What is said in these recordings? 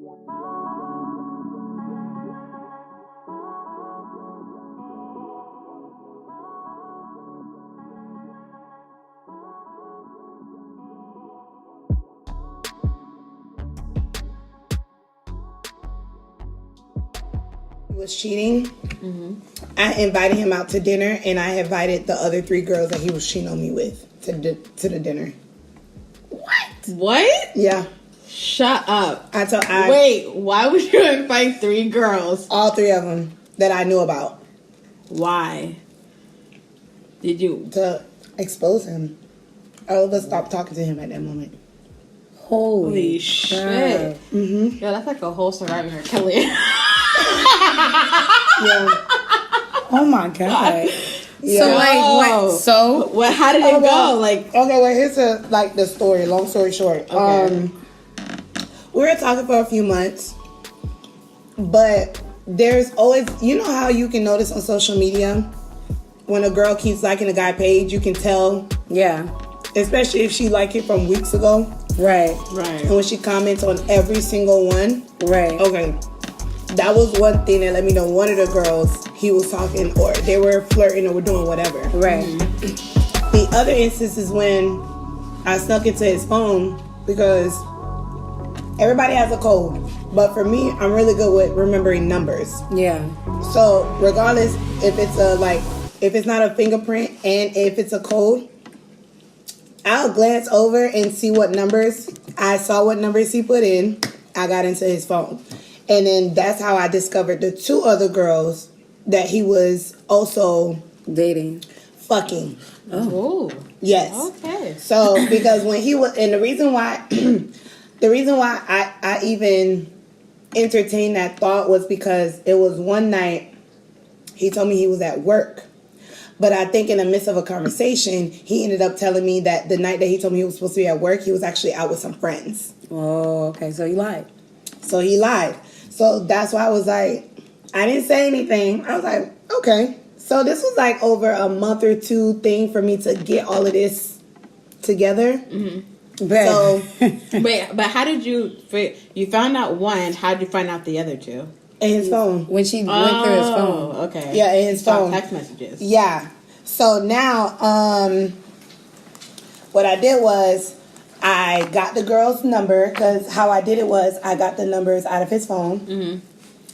Was cheating, I invited him out to dinner, and I invited the other 3 girls that he was cheating on me with to the dinner. What? Yeah. Shut up. Wait, why would you invite 3 girls? all 3 of them that I knew about Why? Did you? to expose him. All of us stopped talking to him at that moment. Holy shit. Mm-hmm. Yo, that's like a whole Survivor Kelly. Yeah. Oh my god. Yeah. So like what? So Well, how did it go? Like, okay, well, here's the story. Long story short. Okay. We were talking for a few months, but there's always, you know how you can notice on social media when a girl keeps liking a guy page, you can tell, yeah. especially if she liked it from weeks ago, Right. right. and when she comments on every single one. Right. Okay, that was one thing that let me know one of the girls, he was talking, or they were flirting, or were doing whatever. Right. The other instance is when I snuck into his phone, because everybody has a code, but for me, I'm really good with remembering numbers. Yeah. So regardless if it's if it's not a fingerprint and if it's a code, I'll glance over and see what numbers. I saw what numbers he put in. I got into his phone. And then that's how I discovered the 2 other girls that he was also Dating. fucking. Oh. Yes. Okay. So because when he was, and the reason why I even entertained that thought was because it was one night he told me he was at work. But I think in the midst of a conversation, he ended up telling me that the night that he told me he was supposed to be at work, he was actually out with some friends. Oh, okay. So you lied. So he lied. So that's why I was like, I didn't say anything. I was like, okay. So this was like over a month or 2 thing for me to get all of this together. Mm-hmm. So Wait, but how did you found out one, how did you find out the other 2? in his phone. When she went through his phone. Okay. Yeah, in his phone. Text messages. Yeah. So now, what I did was I got the girl's number, because how I did it was I got the numbers out of his phone,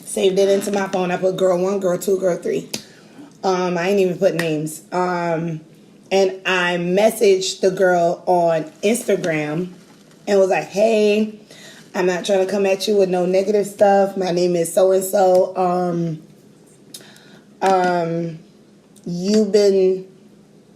saved it into my phone. I put girl 1, girl 2, girl 3. I ain't even put names. And I messaged the girl on Instagram and was like, hey, I'm not trying to come at you with no negative stuff. My name is so-and-so. You've been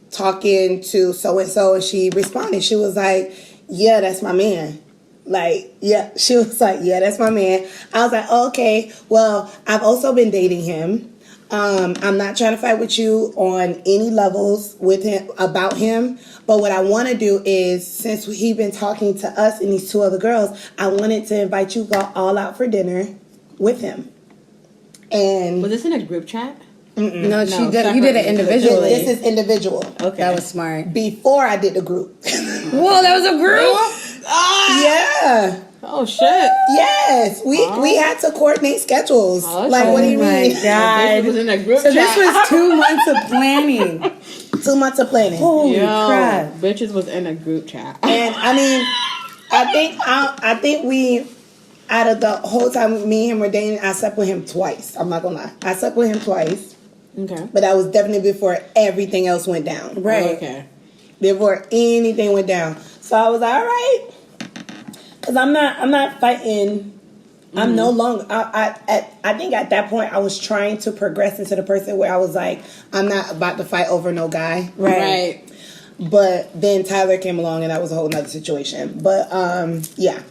talking to so-and-so, and she responded. She was like, yeah, that's my man. Like, yeah, she was like, yeah, that's my man. I was like, oh, okay, well, I've also been dating him. I'm not trying to fight with you on any levels with him about him. But what I want to do is, since he's been talking to us and these 2 other girls, I wanted to invite you all out for dinner with him. And Was this in a group chat? No, she did. separate. You did it individually. this is individual. Okay. That was smart. Before I did the group. Whoa, that was a group. Yeah. Oh shit. Yes. We had to coordinate schedules. Oh, like, what do you my mean? God. This was in a group So chat. this was 2 months of planning. 2 months of planning. Holy Yo, crap. bitches was in a group chat. And I mean, I think we, out of the whole time me and him were dating, I slept with him twice. I'm not gonna lie. I slept with him twice. Okay. But that was definitely before everything else went down. Right. Oh, okay. Before anything went down. So I was like, all right. Because I'm not fighting. I'm no longer, I think at that point I was trying to progress into the person where I was like, I'm not about to fight over no guy. Right. But then Tyler came along and that was a whole nother situation. But, yeah.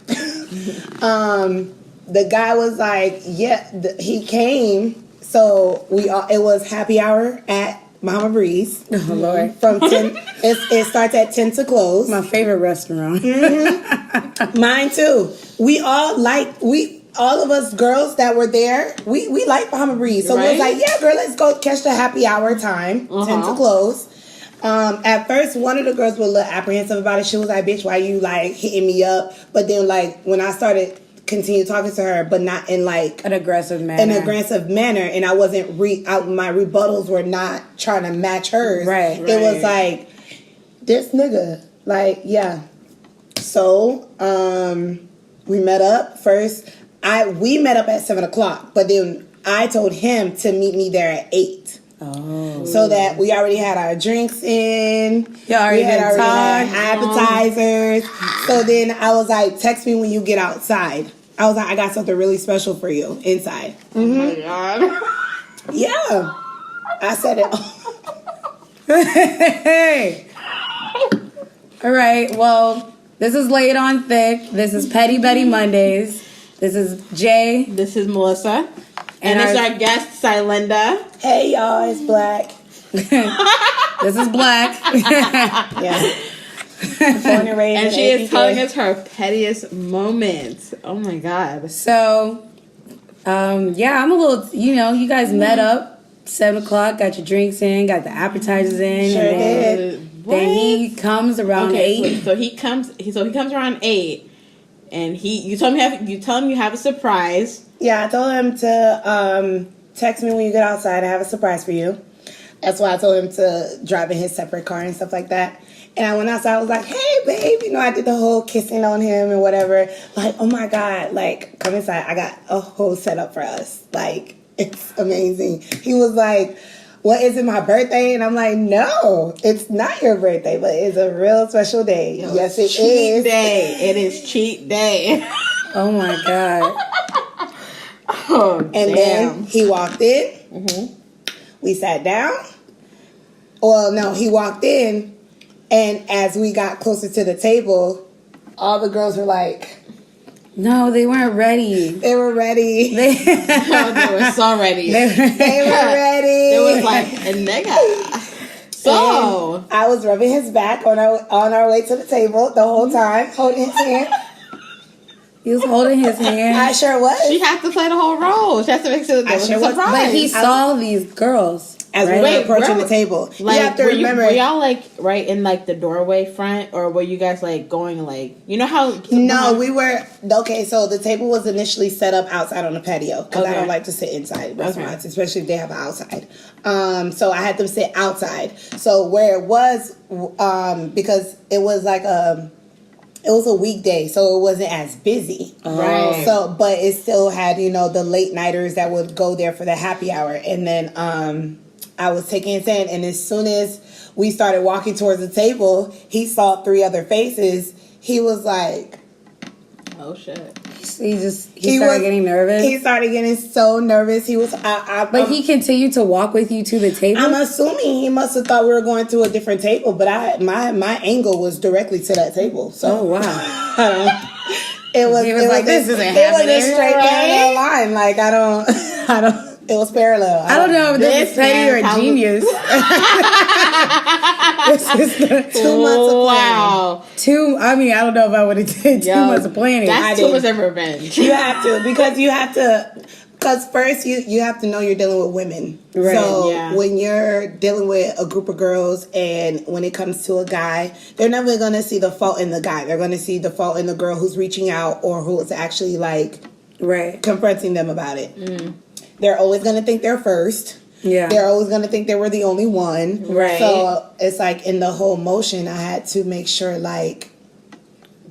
The guy was like, yeah, he came. So it was happy hour at Mama Breeze. Oh, Lord. From 10, it starts at 10 to close. My favorite restaurant. Mine too. All of us girls that were there, we like Bahama Breeze. So we was Right. like, yeah, girl, let's go catch the happy hour time, 10 to close. At first, one of the girls was a little apprehensive about it. She was like, bitch, why you like hitting me up? But then like when I started continue talking to her, but not in like An aggressive manner. And I wasn't my rebuttals were not trying to match hers. Right. It was like, this nigga, like, yeah. So we met up first. We met up at 7:00, but then I told him to meet me there at 8. Oh. So that we already had our drinks in. You already had talked. appetizers. So then I was like, text me when you get outside. I was like, I got something really special for you inside. Oh my God. Yeah. I said it. Hey. All right. Well, this is Laid on Thick. This is Petty Betty Mondays. This is Jay. This is Melissa. And And this is our- our guest, Silenda. Hey, y'all, it's Black. This is Black. Yeah. Born and raised And in she is APK. telling us her pettiest moments. Oh my God. So, yeah, I'm a little, you guys met up 7:00, got your drinks in, got the appetizers in. Sure and then, did. then he comes around 8. So he comes around 8, and you tell him you have a surprise. Yeah, I told him to text me when you get outside. I have a surprise for you. That's why I told him to drive in his separate car and stuff like that. And I went outside. I was like, "Hey, babe," I did the whole kissing on him and whatever. Like, oh my God, like, come inside. I got a whole setup for us. Like, it's amazing. He was like, "What, is it my birthday?" And I'm like, "No, it's not your birthday, but it's a real special day." Yes, it cheat is. day. It is cheat day. Oh my God. Oh, And then he walked in. Mm-hmm. We sat down. Well, no, he walked in, and as we got closer to the table, all the girls were like, No, they weren't ready. they were ready. They, they were so ready. They were ready. It was like a nigga. So And I was rubbing his back on our way to the table the whole time, holding his hand. he was holding his hand. I sure was. she had to play the whole role. She had to make sure that there was sure a was. surprise. But he saw these girls. As we right? were Wait, approaching where- the table. Like, you have to remember. were y'all like right in like the doorway front, or were you guys like going like how? No, we were okay. So the table was initially set up outside on the patio because I Okay. don't like to sit inside restaurants, especially if they have an outside. So I had them sit outside. So where it was, because it was like it was a weekday, so it wasn't as busy. Right. So, but it still had the late nighters that would go there for the happy hour, and then I was taking his hand, and as soon as we started walking towards the table, he saw 3 other faces. He was like, Oh shit! He started getting nervous. He started getting so nervous. He was, But he continued to walk with you to the table. I'm assuming he must have thought we were going to a different table, but my angle was directly to that table. So Oh wow! it was. He was like, "This isn't It was happening." a straight Right? parallel line. Like I don't. It was parallel. I don't know if this This is petty man or has- genius. This is the 2 months of planning. Wow. I mean, I don't know if I would have did 2 Yo, months of planning. That's I too did. much of revenge. You have to because first you have to know you're dealing with women. Right. So Yeah. when you're dealing with a group of girls and when it comes to a guy, they're never going to see the fault in the guy. They're going to see the fault in the girl who's reaching out or who's actually like Right. confronting them about it. They're always going to think they're first. Yeah. They're always going to think they were the only one. Right. So it's like in the whole motion, I had to make sure like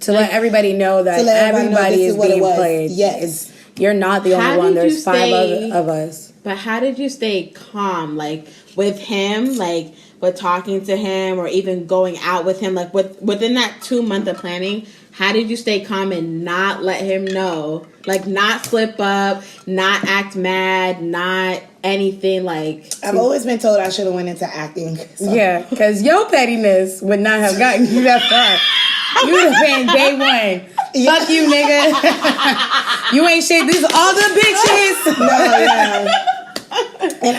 To let everybody know that To let everybody know everybody this is is what it being was. played. Yes. You're not the How only one. did you There's 5 stay- of us. But how did you stay calm, like with him, like with talking to him, or even going out with him, like within that 2 month of planning? How did you stay calm and not let him know, like not slip up, not act mad, not anything like? I've always been told I should have went into acting. So. Yeah, because your pettiness would not have gotten you that far. You would have been day 1. Fuck you, nigga. You ain't shit. These are all the bitches. No, yeah. And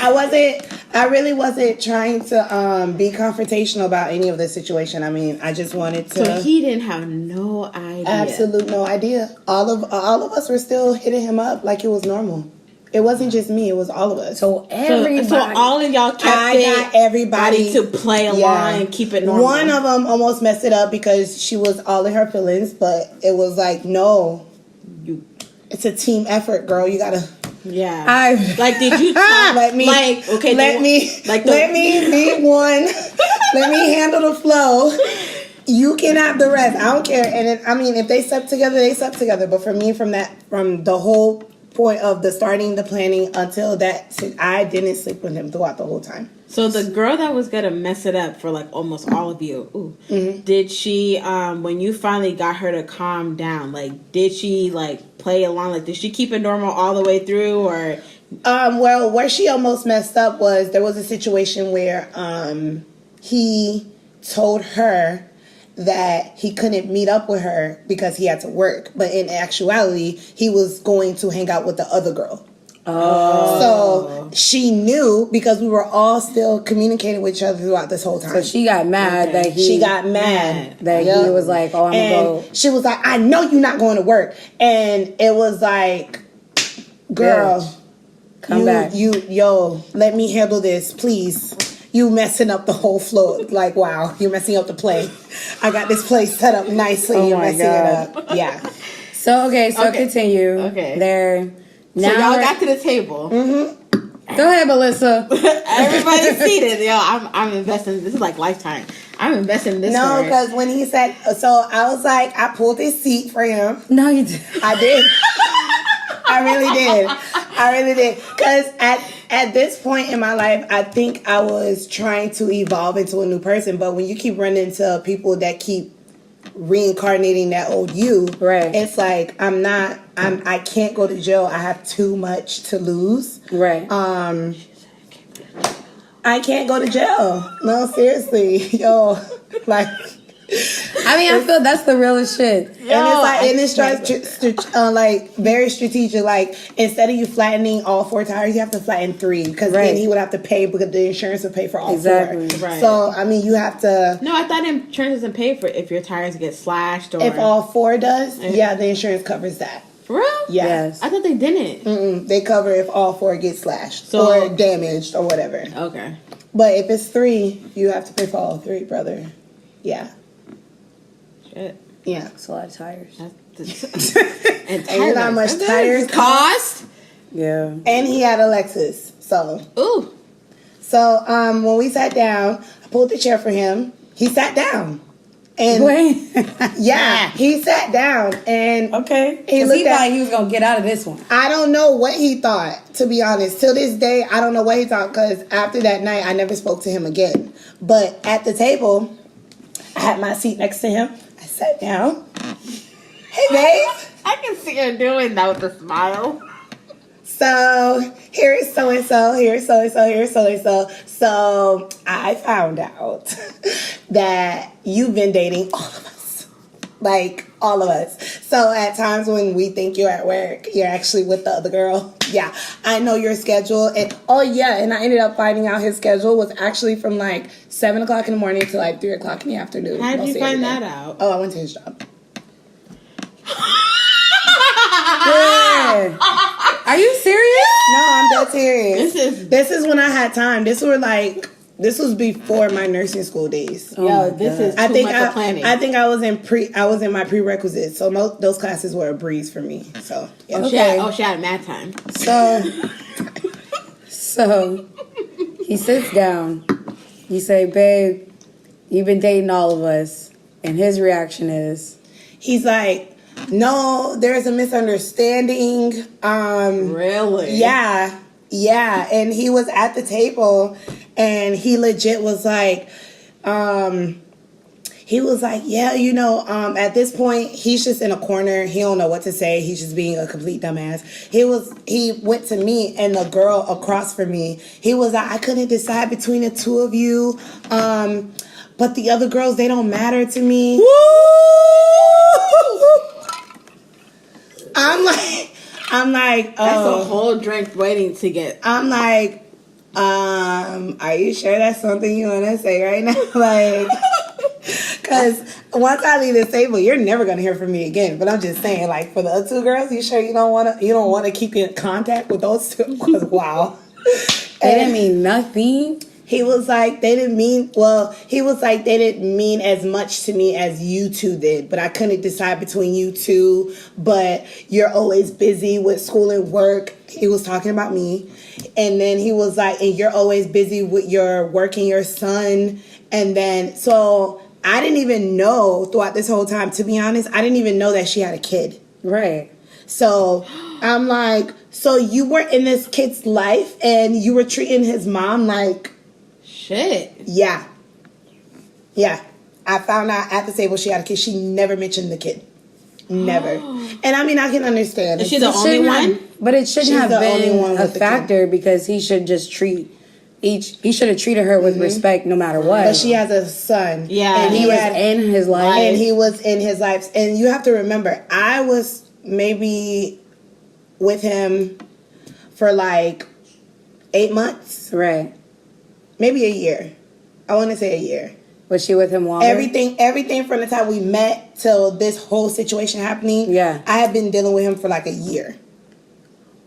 I really wasn't trying to be confrontational about any of the situation. I mean, I just wanted to. So he didn't have no idea. Absolute no idea. All of us were still hitting him up like it was normal. It wasn't just me; it was all of us. So everybody. So all of y'all kept I got everybody to play along and keep it normal. One of them almost messed it up because she was all in her feelings, but it was like, no, You it's a team effort, girl. You gotta Yeah. Like, did you talk? let me Like, okay. let me be one. Let me handle the flow. You can have the rest. I don't care. And I mean, if they slept together, they slept together. But for me, from the whole point of the starting the planning until that, I didn't sleep with him throughout the whole time. So the girl that was gonna mess it up for like almost all of you, did she? When you finally got her to calm down, like, did she like play along? Like, did she keep it normal all the way through, or? Well, where she almost messed up was there was a situation where he told her that he couldn't meet up with her because he had to work, but in actuality, he was going to hang out with the other girl. Oh. So she knew because we were all still communicating with each other throughout this whole time. So she got mad that he. She got mad that he was like, "Oh, I'm gonna go." She was like, "I know you're not going to work," and it was like, "Girl, come back. Let me handle this, please." You messing up the whole flow. Like, wow, you're messing up the play. I got this place set up nicely. Oh you're my messing it up. Yeah. So continue. Okay. There. So y'all got to the table. Mm-hmm. Go ahead, Melissa. Everybody's seated. Yo, I'm investing. This is like Lifetime. I'm investing in this. No, because when he said, so I was like, I pulled his seat for him. No, you did. I did. I really did. Because at this point in my life, I think I was trying to evolve into a new person. But when you keep running into people that keep reincarnating that old you, right? It's like I can't go to jail. I have too much to lose. Right. I can't go to jail. No, seriously. Yo, like, I mean, I feel that's the realest shit. And it's like very strategic. Like, instead of you flattening all 4 tires, you have to flatten 3 because then he would have to pay because the insurance would pay for all 4. Right. So I mean, you have to. No, I thought insurance doesn't pay for if your tires get slashed or If all 4 does, yeah, the insurance covers that. For real? Yeah. Yes. I thought they didn't. They cover if all 4 get slashed or damaged or whatever. Okay. But if it's 3, you have to pay for all 3, brother. Yeah. Shit. Yeah. It's a lot of tires. And you know how much tires cost? Yeah. And he had a Lexus. So. Ooh. So when we sat down, I pulled the chair for him. He sat down. And yeah, he sat down and okay. He thought he was gonna get out of this one. I don't know what he thought, to be honest. Till this day, I don't know what he thought because after that night, I never spoke to him again. But at the table, I had my seat next to him. I sat down. Hey, babe. I can see her doing that with a smile. So here's so and so, here's so and so, here's so and so. So I found out that you've been dating all of us. Like, all of us. So at times when we think you're at work, you're actually with the other girl. Yeah, I know your schedule. And and I ended up finding out his schedule was actually from like 7 o'clock in the morning to like 3 o'clock in the afternoon. How did you find that out? Oh, I went to his job. Yeah. Are you serious? No, I'm dead serious. This is when I had time. This was before my nursing school days. This is too much planning. I think I was in my prerequisites, so those classes were a breeze for me. So yeah. She had mad time. So he sits down. You say, "Babe, you've been dating all of us," and his reaction is, he's like, "No, there's a misunderstanding." Really? Yeah. And he was at the table, and he legit was like, at this point, he's just in a corner. He don't know what to say. He's just being a complete dumbass. He went to me and the girl across from me. He was like, I couldn't decide between the two of you. But the other girls, they don't matter to me. Woo! I'm like, oh. That's a whole drink waiting to get. I'm like, are you sure that's something you want to say right now? Like, because once I leave this table, you're never gonna hear from me again. But I'm just saying, like, for the other 2 girls, you sure you don't want to keep in contact with those 2? Because wow, they didn't mean nothing. He was like, they didn't mean as much to me as you two did, but I couldn't decide between you two, but you're always busy with school and work. He was talking about me. And then he was like, and you're always busy with your work and your son. And then, so I didn't even know throughout this whole time, to be honest, I didn't even know that she had a kid. Right. So I'm like, so you were in this kid's life and you were treating his mom like... Shit. Yeah. I found out at the table she had a kid. She never mentioned the kid. Never. And I mean, I can understand. Is she the only one? But it shouldn't She's have the been only one a with the factor because he should just he should have treated her with respect no matter what. But she has a son. Yeah. And he was in his life. And he was in his life. And you have to remember, I was maybe with him for like 8 months. Right. Maybe a year. I want to say a year. Was she with him longer? Everything from the time we met till this whole situation happening. Yeah. I have been dealing with him for like a year.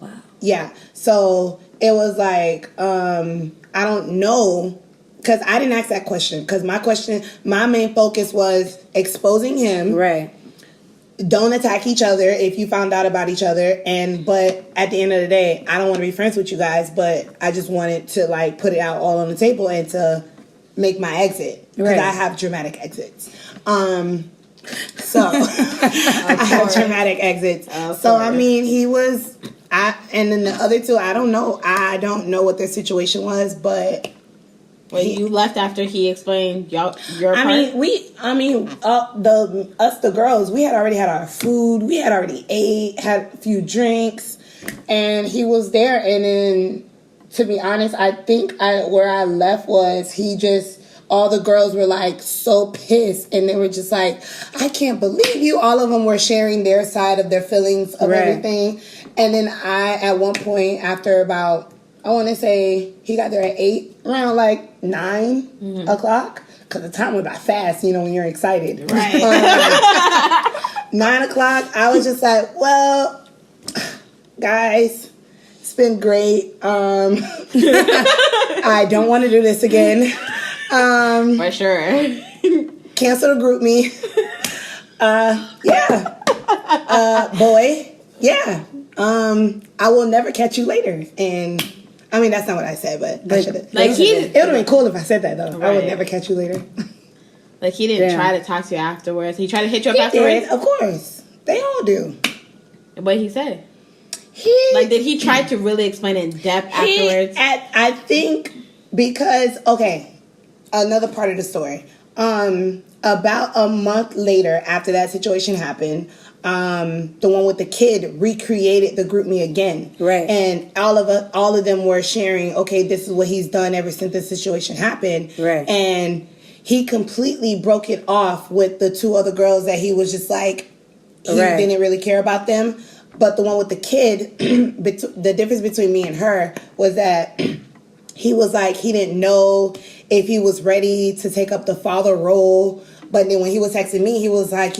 Wow. Yeah. So it was like, I don't know. Because I didn't ask that question. Because my main focus was exposing him. Right. Don't attack each other if you found out about each other. But at the end of the day, I don't want to be friends with you guys. But I just wanted to like put it out all on the table and to make my exit. Because Right. I have dramatic exits. So I have dramatic exits. So I mean, he was, and then the other two, I don't know. I don't know what their situation was, but. Wait, you left after he explained your part? The girls, we had already had our food. We had already ate, had a few drinks, and he was there. And then, to be honest, I think where I left was all the girls were like so pissed, and they were just like, I can't believe you. All of them were sharing their side of their feelings of everything. And then at one point, after about, I want to say he got there at 8, around like 9 o'clock, because the time went by fast, when you're excited. Right. 9 o'clock, I was just like, well, guys, it's been great. I don't want to do this again. For sure. Cancel the group me. Boy, yeah. I will never catch you later. And I mean, that's not what I said, but I should have. Like it would have been cool if I said that, though. Right. I would never catch you later. Like he didn't try to talk to you afterwards. He tried to hit you up afterwards? Did, of course. They all do. What he said? Did he try to really explain in depth afterwards? I think because, okay, another part of the story. About a month later, after that situation happened, the one with the kid recreated the group me again. Right. And all of them were sharing, okay, this is what he's done ever since this situation happened. Right. And he completely broke it off with the two other girls that he was just like, he didn't really care about them. But the one with the kid, the difference between me and her was that he was like, he didn't know if he was ready to take up the father role. But then when he was texting me, he was like,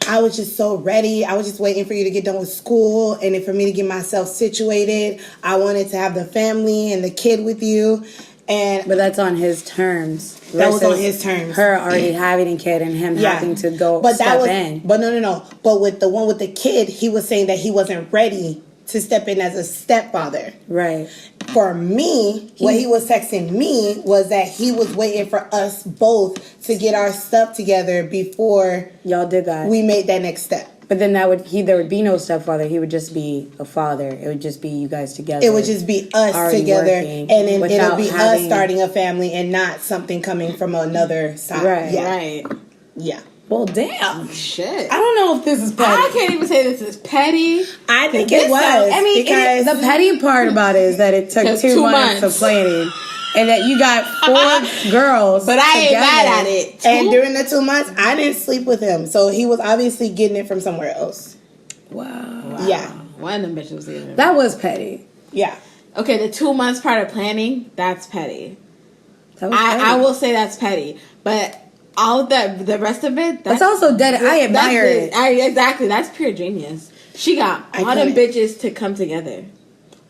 I was just so ready. I was just waiting for you to get done with school and then for me to get myself situated. I wanted to have the family and the kid with you. But that's on his terms. That was on his terms. Her already having a kid and him having to go step in. But no. But with the one with the kid, he was saying that he wasn't ready to step in as a stepfather. Right. For me, what he was texting me was that he was waiting for us both to get our stuff together before y'all did that. We made that next step. But then there would be no stepfather. He would just be a father. It would just be you guys together. It would just be us together, and then it'll be us starting a family and not something coming from another side. Right. Yeah. Right. Yeah. Well, damn. Shit. I don't know if this is petty. I can't even say this is petty. I think it was. I mean, because the petty part about it is that it took 2 months of planning. And that you got 4 girls. But I ain't mad at it. And during the 2 months, I didn't sleep with him. So he was obviously getting it from somewhere else. Wow. Yeah. One of them bitches was getting it. That was petty. Yeah. Okay, the 2 months part of planning, that's petty. That was petty. I will say that's petty. But all of the rest of it, that's also dead. I admire it. Exactly. That's pure genius. She got all them bitches to come together.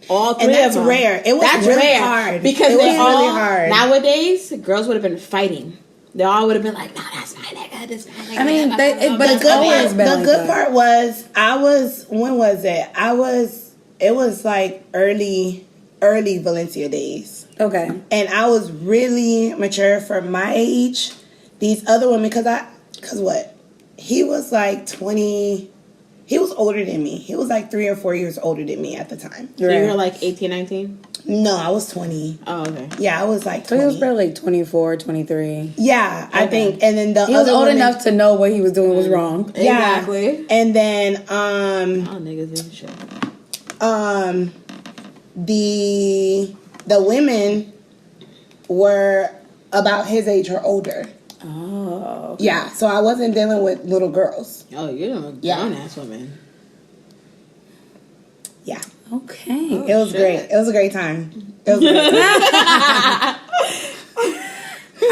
All three And that's of them. rare. It was That's really rare hard. because It they was all really hard. nowadays girls would have been fighting. They all would have been like, "No, that's my nigga. This my nigga." I mean, but The it's good always part, been the like good that. part was when was it? It was like early Valencia days. Okay. And I was really mature for my age. These other women, cause what? He was like 20, he was older than me. He was like 3 or 4 years older than me at the time. So you were like 18, 19? No, I was 20. Oh, okay. Yeah, I was like So 20. he was probably like 24, 23. Yeah, I think. And then the He was other old women, enough to know what he was doing was wrong. yeah. Exactly. And then Oh, niggas and shit. the women were about his age or older. Oh. Yeah, so I wasn't dealing with little girls. Oh, you're a grown ass woman. Yeah, Okay. it was shit. great. It was a great time. It was a great time.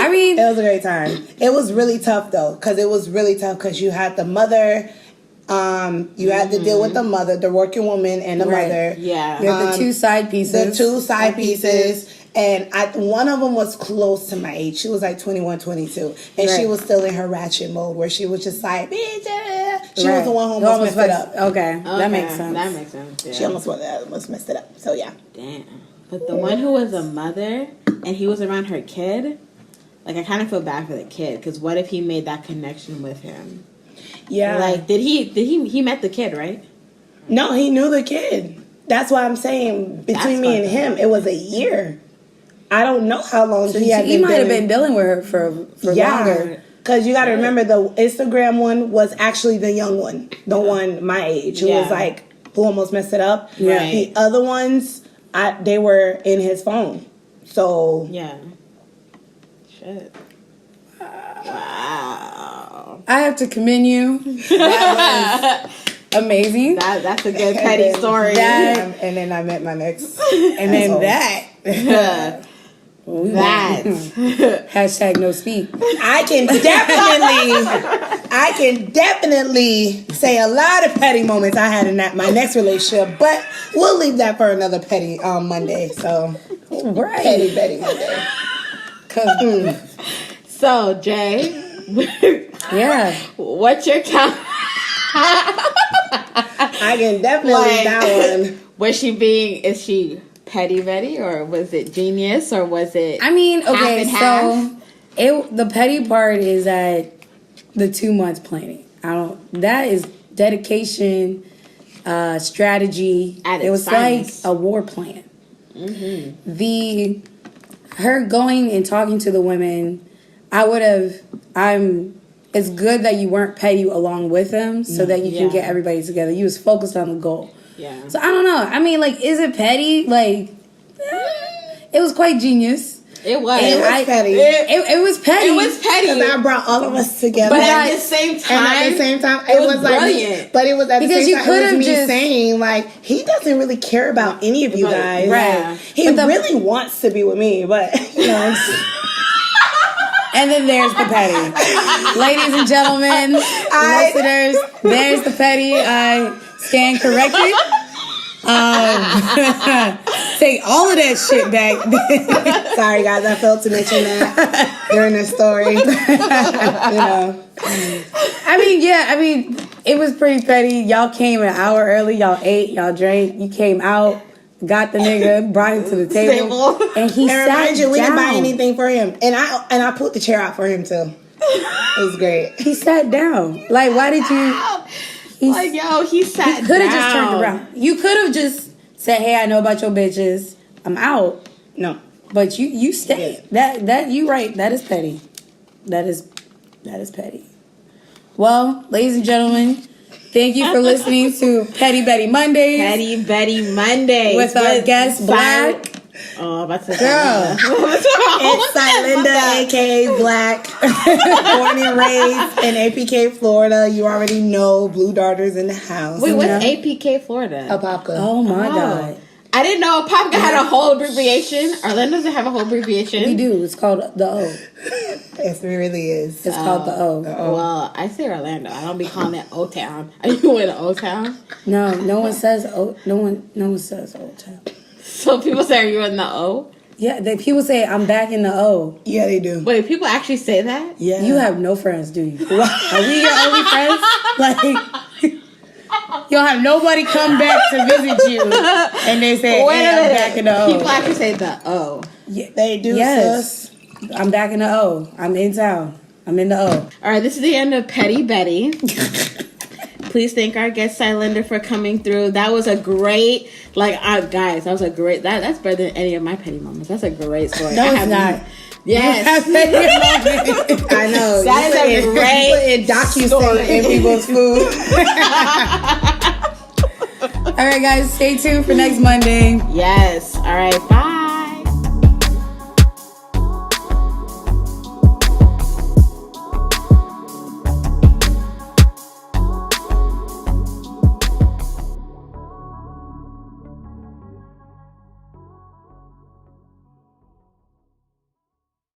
I mean, It was a great time. It was really tough though, because you had the mother. You had to deal with the mother, the working woman, and the Right. mother. Yeah. you have the two side pieces. The two side pieces. And one of them was close to my age. She was like 21, 22. And she Right. was still in her ratchet mode where she was just like, bitch. She was Right. the one who You almost messed it up. Okay. That makes sense. That makes sense. Yeah. She almost messed it up. So, yeah. Damn. But the one who was a mother and he was around her kid, like I kind of feel bad for the kid because what if he made that connection with him? Yeah. Like, he met the kid, right? No, he knew the kid. That's why I'm saying between That's me and fucked him, it was a year. I don't know how long So he had he been might have dealing- been dealing with her for longer. Because you got to remember the Instagram one was actually the young one, the one my age, who was Yeah. like, who almost messed it up. Right. The other ones, they were in his phone. So, Yeah. Shit. Wow. I have to commend you. That was amazing. That's a good petty story. and then I met my next. And then asshole. that. That. Hashtag no speak. I can definitely say a lot of petty moments I had in my next relationship, but we'll leave that for another petty Monday. So, Right. petty Monday. So, Jay, Yeah. what's your count? I can definitely leave that one. Is she petty Betty or was it genius or was it I mean, okay, half so the petty part is at the 2 months planning. That is dedication, strategy. At It its was finest. like a war plan. Her going and talking to the women, it's good that you weren't petty along with them so that you can Yeah. get everybody together. You was focused on the goal. Yeah. So I don't know. I mean, like, is it petty? Like, it was quite genius. It was. It was petty. It was petty. It was petty. Because I brought all of us together. But Right. at the same and time, at the same time, it was like, brilliant. but it was at the Because same you time, it was could've me just- saying like he doesn't really care about any of you But- guys. right. He But really wants to be with me, but you know. And then there's the petty. Ladies and gentlemen, listeners, there's the petty. I stand corrected. Take all of that shit back. Sorry, guys, I failed to mention that during the story. You know, I mean, it was pretty petty. Y'all came an hour early. Y'all ate. Y'all drank. You came out, got the nigga, brought him to the table, and he and sat remind you, we down. didn't buy anything for him, and I put the chair out for him too. It was great. He sat down. Like, why did you? like, yo, he sat Could down. have just turned around. You could have just said, "Hey, I know about your bitches. I'm out." No, But you stayed. That you right. That is petty. That is petty. Well, ladies and gentlemen, thank you for listening to Petty Betty Mondays Petty Betty Monday with our guest Black. Oh, about to Girl. it's Linda, aka Black, born and raised in APK, Florida. You already know Blue Darters in the house. Wait, what's Yeah. APK Florida? Apopka. Oh my God. I didn't know Popka had a whole abbreviation. Orlando doesn't have a whole abbreviation. We do. It's called the O. Yes, it really is. It's called the O. Well, I say Orlando. I don't be calling it O-Town. Are you in O-Town? No one says O. No one says Old Town. So people say, "Are you in the O?" Yeah, people say I'm back in the O. Yeah, they do. Wait, people actually say that? Yeah. You have no friends, do you? Are we your only friends? Like, you don't have nobody come back to visit you, and they say, Wait "Hey, a I'm minute. back in the O." People actually say the O. Yeah, They do, yes. sis. I'm back in the O. I'm in town. I'm in the O. All right, this is the end of Petty Betty. Please thank our guest Cylinder for coming through. That was a great, guys. That was a great. That's better than any of my petty moments. That's a great story. No, I it's have- not. Yes. I know. That is a great docu in people's food. All right, guys, stay tuned for next Monday. Yes. All right. Bye.